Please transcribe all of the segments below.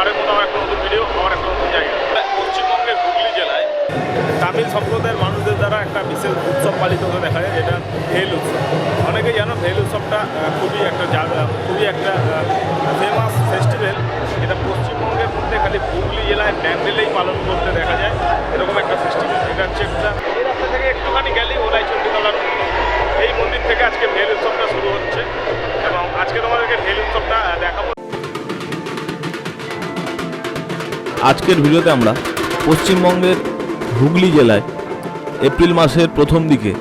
এবারের মতো আমার একটা নতুন ভিডিও, আমার একটা নতুন জায়গা। পশ্চিমবঙ্গের হুগলি জেলায় তামিল সম্প্রদায়ের মানুষদের দ্বারা একটা বিশেষ উৎসব পালিত হতে দেখা যায়, যেটা ভেল উৎসব। অনেকেই জানো ভেল উৎসবটা খুবই একটা ফেমাস ফেস্টিভ্যাল। এটা পশ্চিমবঙ্গের মধ্যে খালি হুগলি জেলায় ব্যান্ডেলেই পালন করতে দেখা যায় এরকম একটা ফেস্টিভ্যাল। এটা হচ্ছে একটা এই রাস্তা থেকে একটুখানি গেলেই ওলাইচণ্ডীতলার এই মন্দির থেকে আজকে ভেল উৎসবটা শুরু হচ্ছে এবং আজকে তোমাদেরকে ভেল উৎসবটা দেখাবো। আজকের ভিডিওতে আমরা পশ্চিমবঙ্গের হুগলি জেলায় এপ্রিল মাসের প্রথম দিকে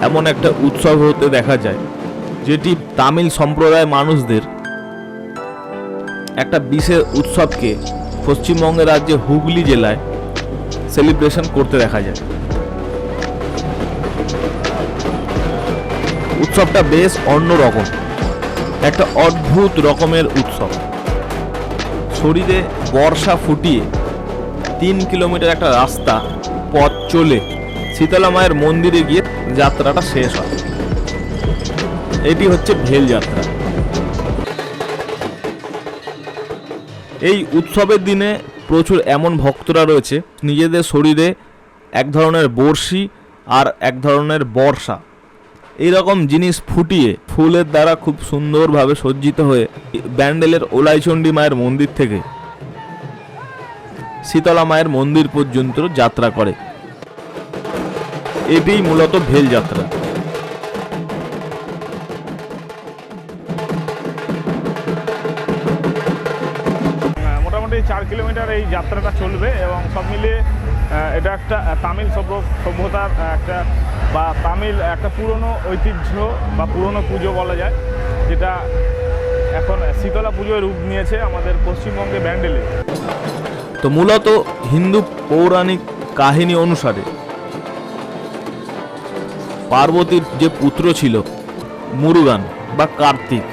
এমন একটা উৎসব হতে দেখা যায়, যেটি তামিল সম্প্রদায় মানুষদের একটা বিশেষ উৎসবকে পশ্চিমবঙ্গের রাজ্যে হুগলি জেলায় সেলিব্রেশন করতে দেখা যায়। উৎসবটা বেশ অন্যরকম, একটা অদ্ভুত রকমের উৎসব। শরীরে বর্ষা ফুটিয়ে 3 কিলোমিটার একটা রাস্তা পথ চলে শীতলা মায়ের মন্দিরে গিয়ে যাত্রাটা শেষ হয়। এটি হচ্ছে ভেল যাত্রা। এই উৎসবের দিনে প্রচুর এমন ভক্তরা রয়েছে নিজেদের শরীরে এক ধরনের বর্ষি আর এক ধরনের বর্ষা এইরকম জিনিস ফুটিয়ে ফুলের দ্বারা খুব সুন্দরভাবে সজ্জিত হয়ে ব্যান্ডেলের ওলাইচণ্ডী মায়ের মন্দির থেকে শীতলা মায়ের মন্দির পর্যন্ত যাত্রা করে। এটিই মূলত ভেল যাত্রা। মোটামুটি 4 কিলোমিটার এই যাত্রাটা চলবে এবং সব মিলিয়ে এটা একটা তামিল সভ্যতার একটা বা তামিল একটা পুরনো ঐতিহ্য বা পুরনো পুজো বলা যায়, যেটা এখন শীতলা পুজোয় রূপ নিয়েছে আমাদের পশ্চিমবঙ্গে ব্যান্ডেলে। তো মূলত হিন্দু পৌরাণিক কাহিনী অনুসারে পার্বতীর যে পুত্র ছিল মুরুগান বা কার্তিক,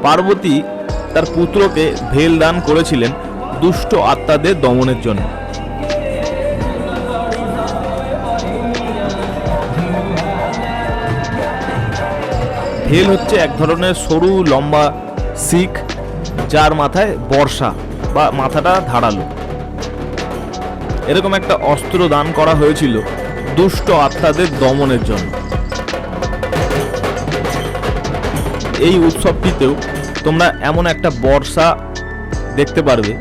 পার্বতী তার পুত্রকে ভেল দান করেছিলেন দুষ্ট আত্মাদের দমনের জন্য। ভেল হচ্ছে এক ধরনের সরু লম্বা শিখ, যার মাথায় বর্ষা বা মাথাটা ধারালো। এরকম একটা অস্ত্র দান করা হয়েছিল দুষ্ট আত্মাদের দমনের জন্য। এই উৎসবটিতেও তোমরা এমন একটা বর্ষা দেখতে পারবে,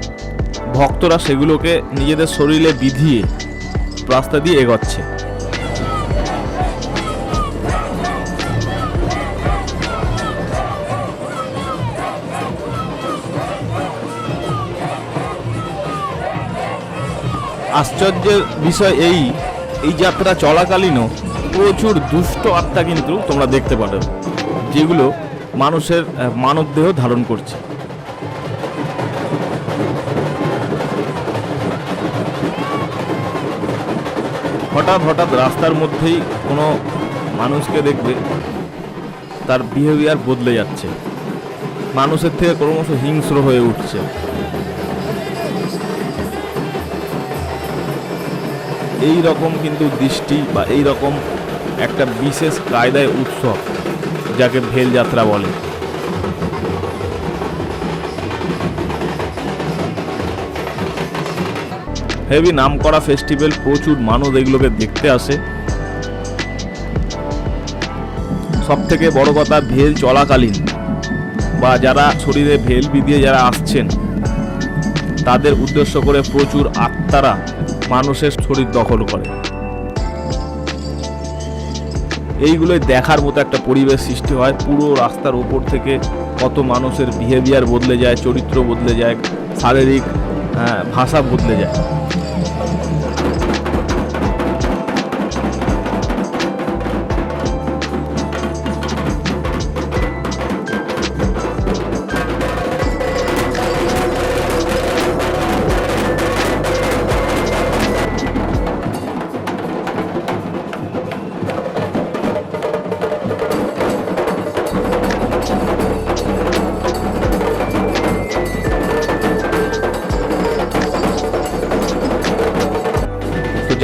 ভক্তরা সেগুলোকে নিজেদের শরীরে বিধিয়ে রাস্তা দিয়ে এগোচ্ছে। আশ্চর্যের বিষয় এই যাত্রা চলাকালীনও প্রচুর দুষ্ট আত্মা কিন্তু তোমরা দেখতে পারো, যেগুলো মানুষের মানবদেহ ধারণ করছে। হঠাৎ রাস্তার মধ্যেই কোনো মানুষকে দেখবে তার বিহেভিয়ার বদলে যাচ্ছে, মানুষের থেকে ক্রমশ হিংস্র হয়ে উঠছে। এই রকম কিন্তু দৃষ্টি বা এই রকম একটা বিশেষ কায়দায় উৎসব, যাকে ভেল যাত্রা বলে। হেভি নামকরা ফেস্টিভ্যাল, প্রচুর মানুষ এগুলোকে দেখতে আসে। সব থেকে বড় কথা, ভেল চলাকালীন বা যারা শরীরে ভেল বিধিয়ে যারা আসছেন তাদের উদ্দেশ্য করে প্রচুর আত্মারা মানুষের শরীর দখল করে। এইগুলোই দেখার মতো একটা পরিবেশ সৃষ্টি হয়। পুরো রাস্তার উপর থেকে কত মানুষের বিহেভিয়ার বদলে যায়, চরিত্র বদলে যায়, শারীরিক ভাষা বদলে যায়।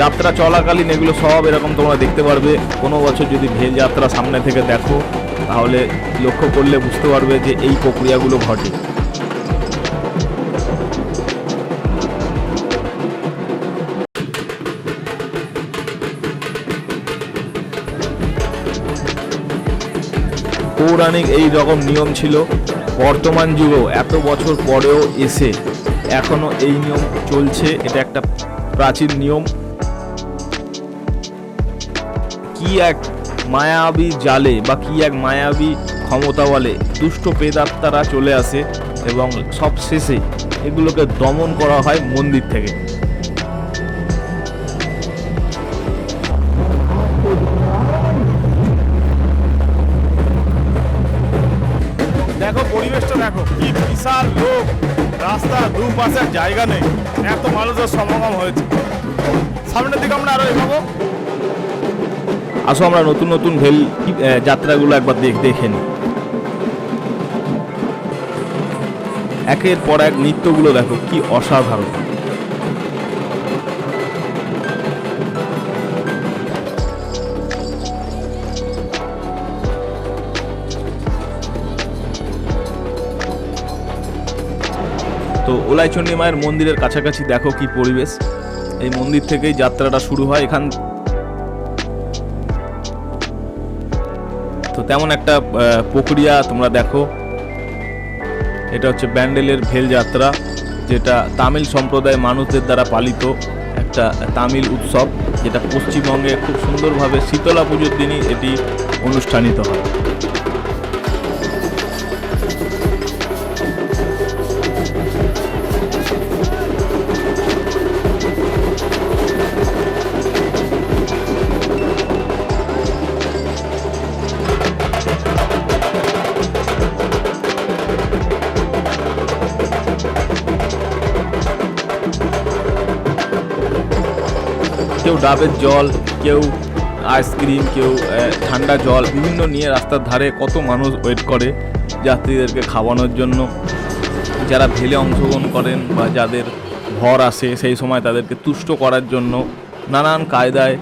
যাত্রা চলাকালীন এগুলো সব এরকম তোমরা দেখতে পারবে। কোনো বছর যদি ভেল যাত্রা সামনে থেকে দেখো তাহলে লক্ষ্য করলে বুঝতে পারবে যে এই প্রক্রিয়াগুলো ঘটে। পৌরাণিক এই রকম নিয়ম ছিল, বর্তমান যুগেও এত বছর পরেও এসে এখনো এই নিয়ম চলছে। এটা একটা প্রাচীন নিয়ম। কি এক মায়াবী জালে বা কি এক মায়াবী ক্ষমতা বলে দুষ্ট প্রেতাত্মারা চলে আসে এবং সব শেষে এগুলোকে দমন করা হয় মন্দির থেকে। দেখো পরিবেশটা, দেখো কি বিশাল লোক, রাস্তা দুপাশে জায়গা নেই, এত মানুষের সমাগম হয়েছে। সামনের দিকে আমরা আরো এগোবো। আসো আমরা নতুন নতুন ভেল যাত্রাগুলো একবার দেখে নিই। একের পর এক নৃত্যগুলো দেখো কি অসাধারণ। তো ওলাইচণ্ডী মায়ের মন্দিরের কাছাকাছি দেখো কি পরিবেশ। এই মন্দির থেকেই যাত্রাটা শুরু হয়। এখান তো তেমন একটা প্রক্রিয়া তোমরা দেখো। এটা হচ্ছে ব্যান্ডেলের ভেল যাত্রা, যেটা তামিল সম্প্রদায়ের মানুষদের দ্বারা পালিত একটা তামিল উৎসব, যেটা পশ্চিমবঙ্গে খুব সুন্দরভাবে শীতলা পুজোর দিনই এটি অনুষ্ঠানিত হয়। কেউ ডাবের জল, কেউ আইসক্রিম, কেউ ঠান্ডা জল বিভিন্ন নিয়ে রাস্তার ধারে কত মানুষ ওয়েট করে যাত্রীদেরকে খাওয়ানোর জন্য। যারা ভেলে অংশগ্রহণ করেন বা যাদের ভর আসে সেই সময় তাদেরকে তুষ্ট করার জন্য নানান কায়দায়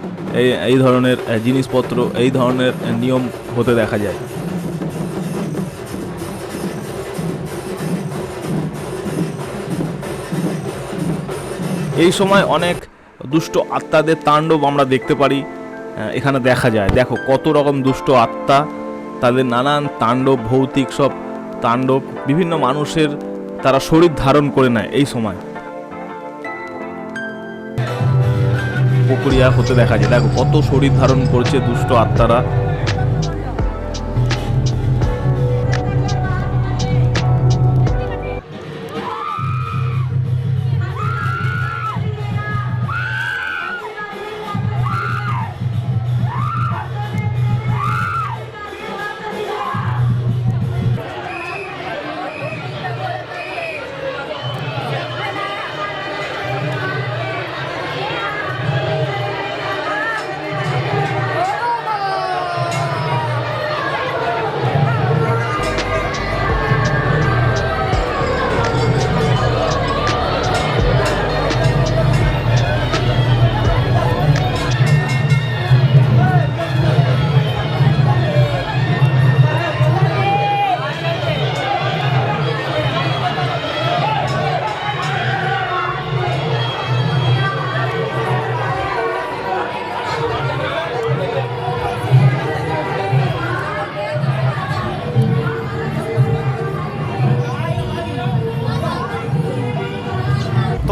এই ধরনের জিনিসপত্র, এই ধরনের নিয়ম হতে দেখা যায়। এই সময় অনেক দুষ্ট আত্মাদের তাণ্ডব আমরা দেখতে পারি, এখানে দেখা যায়। দেখো কত রকম দুষ্ট আত্মা, তাদের নানান তাণ্ডব, ভৌতিক সব তাণ্ডব বিভিন্ন মানুষের তারা শরীর ধারণ করে নেয় এই সময় প্রক্রিয়া হতে দেখা যায়। দেখো কত শরীর ধারণ করছে দুষ্ট আত্মারা।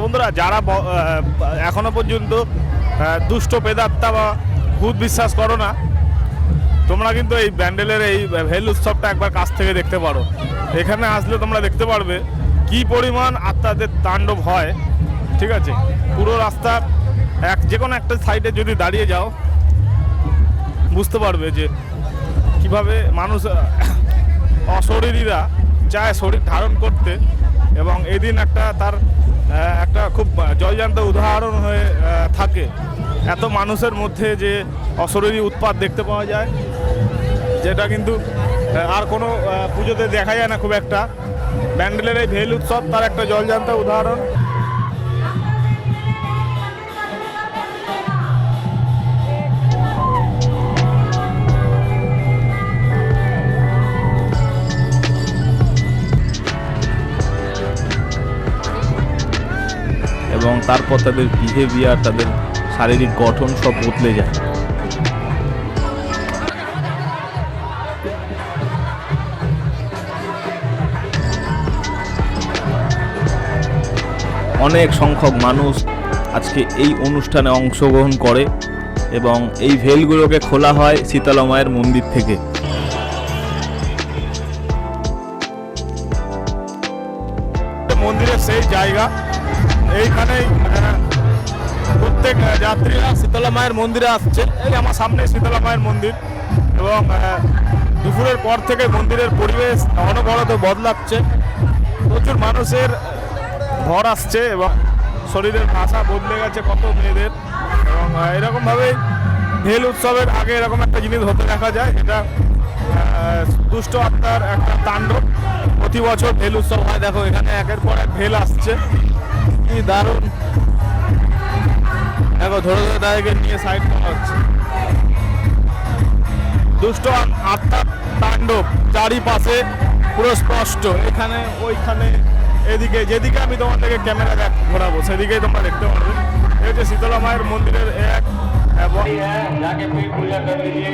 বন্ধুরা, যারা এখনো পর্যন্ত দুষ্ট প্রেতাত্মা বা ভূত বিশ্বাস করো না, তোমরা কিন্তু এই ব্যান্ডেলের এই ভেল উৎসবটা একবার কাছ থেকে দেখতে পারো। এখানে আসলে তোমরা দেখতে পারবে কি পরিমাণ আত্মাদের তাণ্ডব হয়। ঠিক আছে, পুরো রাস্তা যে কোনো একটা সাইডে যদি দাঁড়িয়ে যাও বুঝতে পারবে যে কিভাবে মানুষ অশরীরীরা চায় শরীর ধারণ করতে, এবং এদিন তার একটা খুব জলজান্ত উদাহরণ হয়ে থাকে। এত মানুষের মধ্যে যে অশরীরী উৎপাত দেখতে পাওয়া যায়, যেটা কিন্তু আর কোনো পুজোতে দেখা যায় না খুব একটা। ব্যান্ডেলের এই ভেল উৎসব তার একটা জলজান্ত উদাহরণ। এবং তারপর তাদের বিহেভিয়ার, তাদের শারীরিক গঠন সব বদলে যায়। অনেক সংখ্যক মানুষ আজকে এই অনুষ্ঠানে অংশগ্রহণ করে এবং এই ভেলগুলোকে খোলা হয় শীতলা মায়ের মন্দির থেকে। মন্দিরের সেই জায়গা, এইখানেই প্রত্যেক যাত্রীরা শীতলা মায়ের মন্দিরে আসছে। এই আমার সামনে শীতলা মায়ের মন্দির, এবং দুপুরের পর থেকে মন্দিরের পরিবেশ অনবরত বদলাচ্ছে। প্রচুর মানুষের ঘর আসছে এবং শরীরের ভাষা বদলে গেছে কত মেয়েদের। এবং এরকমভাবেই ভেল উৎসবের আগে এরকম একটা জিনিস হতে দেখা যায়, এটা দুষ্ট আত্মার একটা তাণ্ডব। প্রতি বছর ভেল উৎসব হয়। দেখো এখানে একের পর এক ভেল আসছে, কি দারুণ। দেখো ধরে ধরে তাদেরকে নিয়ে সাইড করা হচ্ছে। দুষ্ট আত্মার তাণ্ডব চারিপাশে পুরো স্পষ্ট, এখানে ওইখানে এদিকে, যেদিকে আমি তোমাদেরকে ক্যামেরা ঘোরাবো সেদিকেই তোমরা দেখতে পারবে। এই যে শীতলা মায়ের মন্দিরের এক যাকে পূজা করে দিয়ে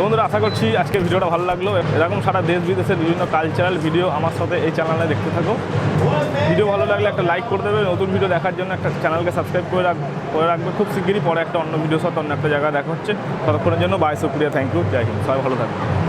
বন্ধুরা, আশা করছি আজকের ভিডিওটা ভালো লাগলো। এরকম সারা দেশ বিদেশের বিভিন্ন কালচারাল ভিডিও আমার সাথে এই চ্যানেলে দেখতে থাকো। ভিডিও ভালো লাগলে একটা লাইক করে দেবে। নতুন ভিডিও দেখার জন্য একটা চ্যানেলকে সাবস্ক্রাইব করে রাখবে। খুব শিগগিরই পরে একটা অন্য ভিডিওর সাথে অন্য একটা জায়গায় দেখা হচ্ছে। ততক্ষণের জন্য বাই, শুক্রিয়া, থ্যাংক ইউ, জয় হিন্দ, সবাই ভালো থাকবে।